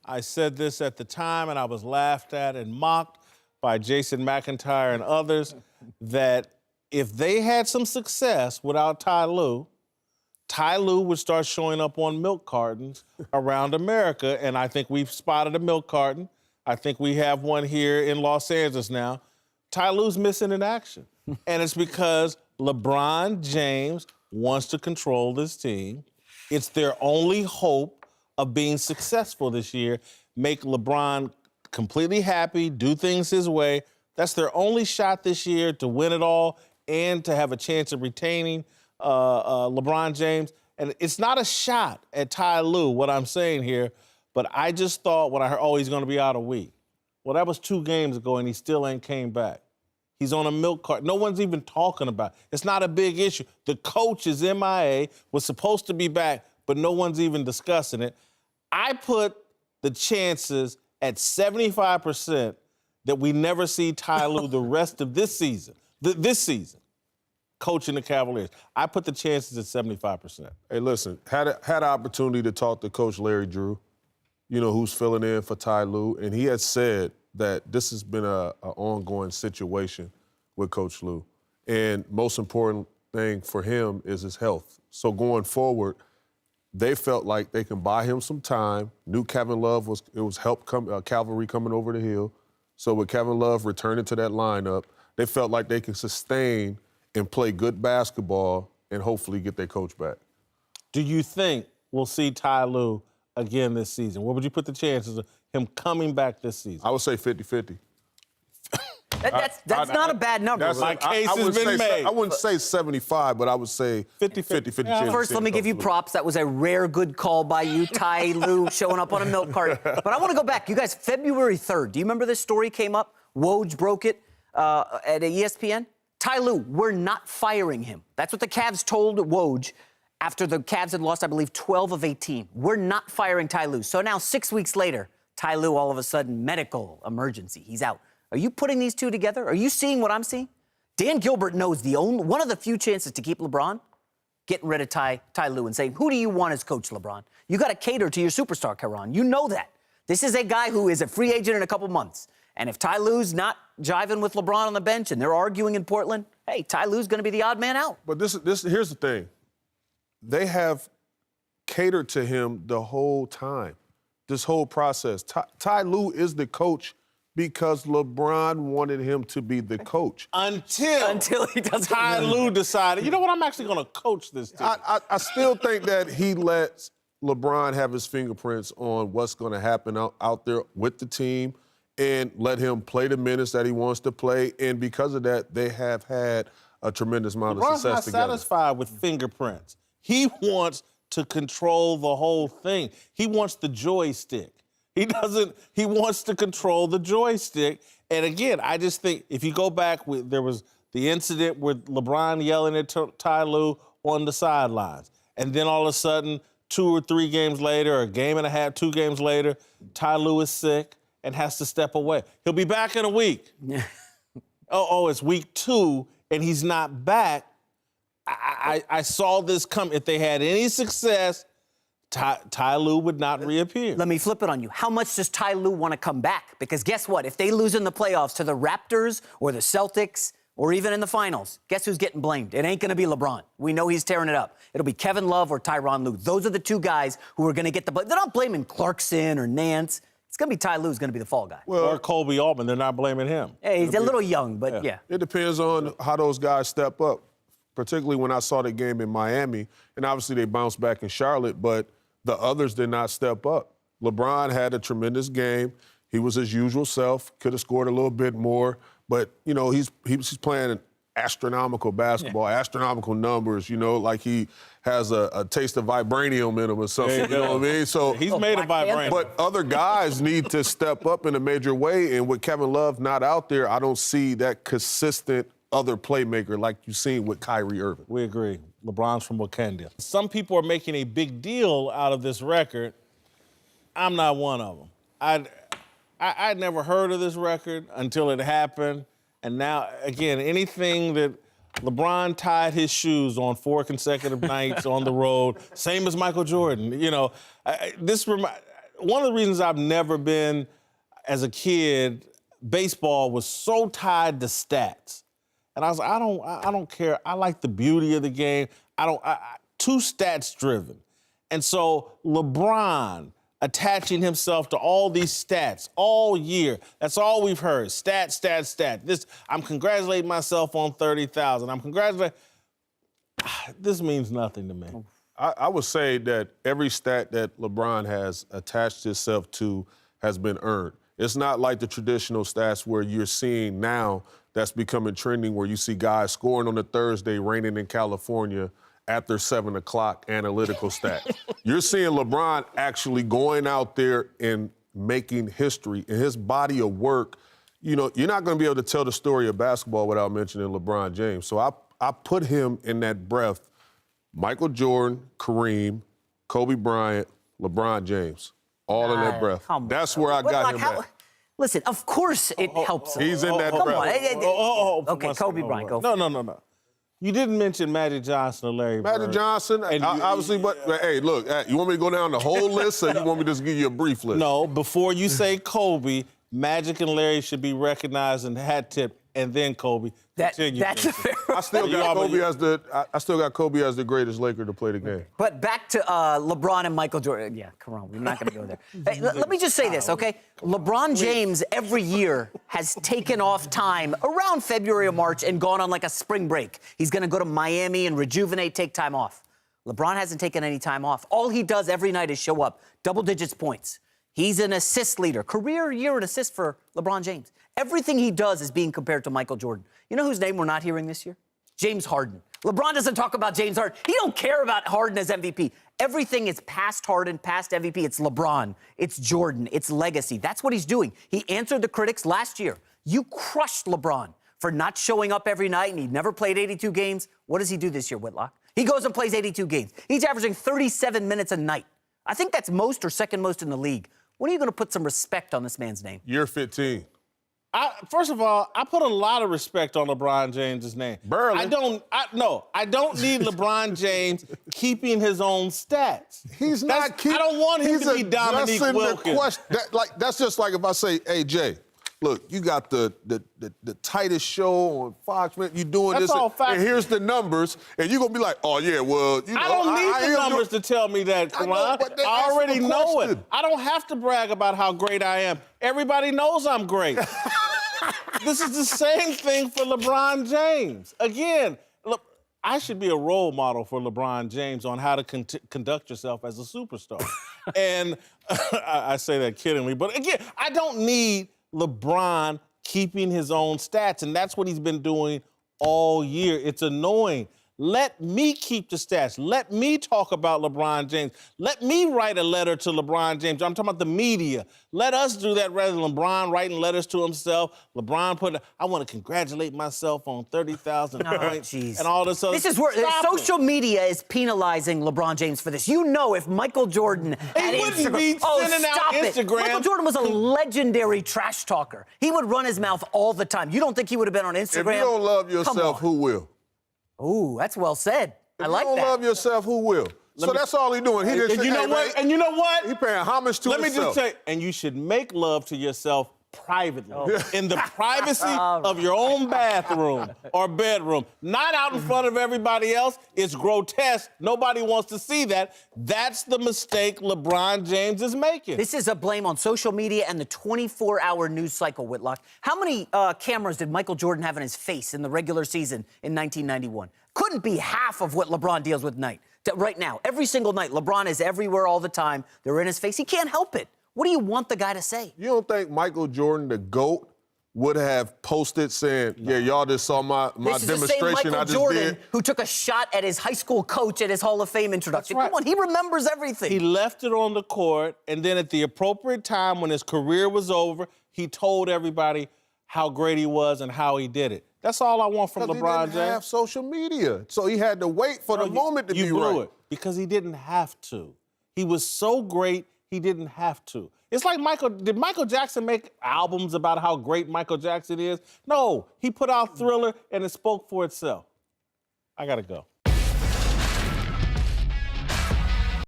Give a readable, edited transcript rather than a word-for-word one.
I said this at the time, and I was laughed at and mocked by Jason McIntyre and others, that if they had some success without Ty Lue would start showing up on milk cartons around America, and I think we've spotted a milk carton. I think we have one here in Los Angeles now. Ty Lue's missing in action, and it's because LeBron James wants to control this team. It's their only hope of being successful this year. Make LeBron completely happy, do things his way. That's their only shot this year to win it all and to have a chance of retaining LeBron James. And it's not a shot at Ty Lue, what I'm saying here, but I just thought when I heard, oh, he's going to be out a week. Well, that was 2 games ago, and he still ain't came back. He's on a milk cart. No one's even talking about it. It's not a big issue. The coach is MIA, was supposed to be back, but no one's even discussing it. I put the chances at 75% that we never see Ty Lue the rest of this season. This season, coaching the Cavaliers. I put the chances at 75%. Hey, listen, had an opportunity to talk to Coach Larry Drew, you know, who's filling in for Ty Lue, and he had said that this has been an ongoing situation with Coach Lue. And most important thing for him is his health. So going forward, they felt like they can buy him some time. Knew Kevin Love was cavalry coming over the hill. So with Kevin Love returning to that lineup, they felt like they can sustain and play good basketball and hopefully get their coach back. Do you think we'll see Ty Lue again this season? What would you put the chances of him coming back this season? I would say 50-50. That's not a bad number. My case has been made. I wouldn't say 75, but I would say 50-50. Yeah. First, let me give you props. That was a rare good call by you, Ty Lue, showing up on a milk cart. But I want to go back. You guys, February 3rd, do you remember this story came up? Woj broke it at ESPN. Ty Lue, we're not firing him. That's what the Cavs told Woj after the Cavs had lost, I believe, 12 of 18. We're not firing Ty Lue. So now, 6 weeks later, Ty Lue, all of a sudden, medical emergency. He's out. Are you putting these two together? Are you seeing what I'm seeing? Dan Gilbert knows one of the few chances to keep LeBron, getting rid of Ty Lue and saying, who do you want as coach, LeBron? You got to cater to your superstar, Caron. You know that. This is a guy who is a free agent in a couple months. And if Ty Lue's not jiving with LeBron on the bench and they're arguing in Portland, hey, Ty Lue's going to be the odd man out. But here's the thing. They have catered to him the whole time, this whole process. Ty Lue is the coach because LeBron wanted him to be the coach. Until he does Ty Lue decided, you know what, I'm actually going to coach this team. I still think that he lets LeBron have his fingerprints on what's going to happen out there with the team and let him play the minutes that he wants to play. And because of that, they have had a tremendous amount of success together. LeBron's not satisfied with fingerprints. He wants to control the whole thing. He wants the joystick. He wants to control the joystick. And again, I just think if you go back, there was the incident with LeBron yelling at Ty Lue on the sidelines. And then all of a sudden, 2 or 3 games later, or a game and a half, 2 games later, Ty Lue is sick and has to step away. He'll be back in a week. It's week 2, and he's not back. I saw this come. If they had any success, Ty Lue would not reappear. Let me flip it on you. How much does Ty Lue want to come back? Because guess what? If they lose in the playoffs to the Raptors or the Celtics or even in the finals, guess who's getting blamed? It ain't going to be LeBron. We know he's tearing it up. It'll be Kevin Love or Tyronn Lue. Those are the 2 guys who are going to get the blame. They're not blaming Clarkson or Nance. It's going to be Ty Lue who's going to be the fall guy. Or Kobe Altman. They're not blaming him. Hey, he's a little young, but yeah. It depends on how those guys step up, particularly when I saw the game in Miami. And obviously they bounced back in Charlotte, but the others did not step up. LeBron had a tremendous game. He was his usual self, could have scored a little bit more, but, you know, he's playing astronomical basketball, astronomical numbers, you know, like he has a taste of vibranium in him or something, you know what I mean? So he's made of vibranium. But other guys need to step up in a major way, and with Kevin Love not out there, I don't see that consistent other playmaker like you've seen with Kyrie Irving. We agree. LeBron's from Wakanda. Some people are making a big deal out of this record. I'm not one of them. I'd never heard of this record until it happened. And now, again, anything that LeBron tied his shoes on 4 consecutive nights on the road, same as Michael Jordan. You know, one of the reasons I've never been, as a kid, baseball was so tied to stats. And I was like, I don't care. I like the beauty of the game. Too stats driven. And so LeBron attaching himself to all these stats all year. That's all we've heard. Stat. I'm congratulating myself on 30,000. I'm congratulating. This means nothing to me. I would say that every stat that LeBron has attached himself to has been earned. It's not like the traditional stats where you're seeing now that's becoming trending, where you see guys scoring on a Thursday, raining in California after 7 o'clock, analytical stat. You're seeing LeBron actually going out there and making history. In his body of work, you know, you're not going to be able to tell the story of basketball without mentioning LeBron James. So I put him in that breath. Michael Jordan, Kareem, Kobe Bryant, LeBron James, all in that breath. That's where I got him at. Listen, of course it helps him. He's in that Come breath. on. Okay, Kobe Bryant, go. No. You didn't mention Magic Johnson or Larry Bird. Magic Johnson, obviously, but hey, look, you want me to go down the whole list, or you want me to just give you a brief list? No, before you say Kobe, Magic and Larry should be recognized and hat tip, and then Kobe. That's a fair. I still got Kobe as the greatest Laker to play the game. But back to LeBron and Michael Jordan. Yeah, come on, we're not going to go there. Hey, let me just say this, okay? LeBron James every year has taken off time around February or March and gone on like a spring break. He's going to go to Miami and rejuvenate, take time off. LeBron hasn't taken any time off. All he does every night is show up, double digits points. He's an assist leader, career year in assists for LeBron James. Everything he does is being compared to Michael Jordan. You know whose name we're not hearing this year? James Harden. LeBron doesn't talk about James Harden. He don't care about Harden as MVP. Everything is past Harden, past MVP. It's LeBron. It's Jordan. It's legacy. That's what he's doing. He answered the critics last year. You crushed LeBron for not showing up every night, and he never played 82 games. What does he do this year, Whitlock? He goes and plays 82 games. He's averaging 37 minutes a night. I think that's most or second most in the league. When are you going to put some respect on this man's name? Year 15. First of all, I put a lot of respect on LeBron James' name. Barely. I don't need LeBron James keeping his own stats. He's not keeping. I don't want him to be Dominique Wilkins. That's just like if I say, hey, Jay, look, you got the tightest show on Fox, man. You doing That's this, all facts. and here's the numbers, and you're gonna be like, oh yeah, well, you know, I don't need the numbers to tell me that, Caron. I already know it. I don't have to brag about how great I am. Everybody knows I'm great. This is the same thing for LeBron James. Again, look, I should be a role model for LeBron James on how to conduct yourself as a superstar. And I say that kiddingly, but again, I don't need LeBron keeping his own stats, and that's what he's been doing all year. It's annoying. Let me keep the stats. Let me talk about LeBron James. Let me write a letter to LeBron James. I'm talking about the media. Let us do that rather than LeBron writing letters to himself. LeBron I want to congratulate myself on 30,000 points and all this other. This is where social media is penalizing LeBron James for this. You know, if Michael Jordan had Instagram, out Instagram. Michael Jordan was a legendary trash talker. He would run his mouth all the time. You don't think he would have been on Instagram? If you don't love yourself, who will? Ooh, that's well said. I like that. If you don't love yourself, who will? That's all he's doing. He just and you know what? And you know what? He paying homage to himself. Let me just say, and you should make love to yourself privately, in the privacy of your own bathroom or bedroom, not out in front of everybody else. It's grotesque. Nobody wants to see that. That's the mistake LeBron James is making. This is a blame on social media and the 24-hour news cycle, Whitlock. How many cameras did Michael Jordan have in his face in the regular season in 1991? Couldn't be half of what LeBron deals with right now. Every single night, LeBron is everywhere all the time. They're in his face. He can't help it. What do you want the guy to say? You don't think Michael Jordan, the GOAT, would have posted saying, yeah, y'all just saw my demonstration I just did? This is the same Michael Jordan who took a shot at his high school coach at his Hall of Fame introduction. Come on, he remembers everything. He left it on the court, and then at the appropriate time when his career was over, he told everybody how great he was and how he did it. That's all I want from LeBron James. He didn't have social media, so he had to wait for the moment to be right. You blew it because he didn't have to. He was so great, he didn't have to. It's like did Michael Jackson make albums about how great Michael Jackson is? No, he put out Thriller and it spoke for itself. I gotta go.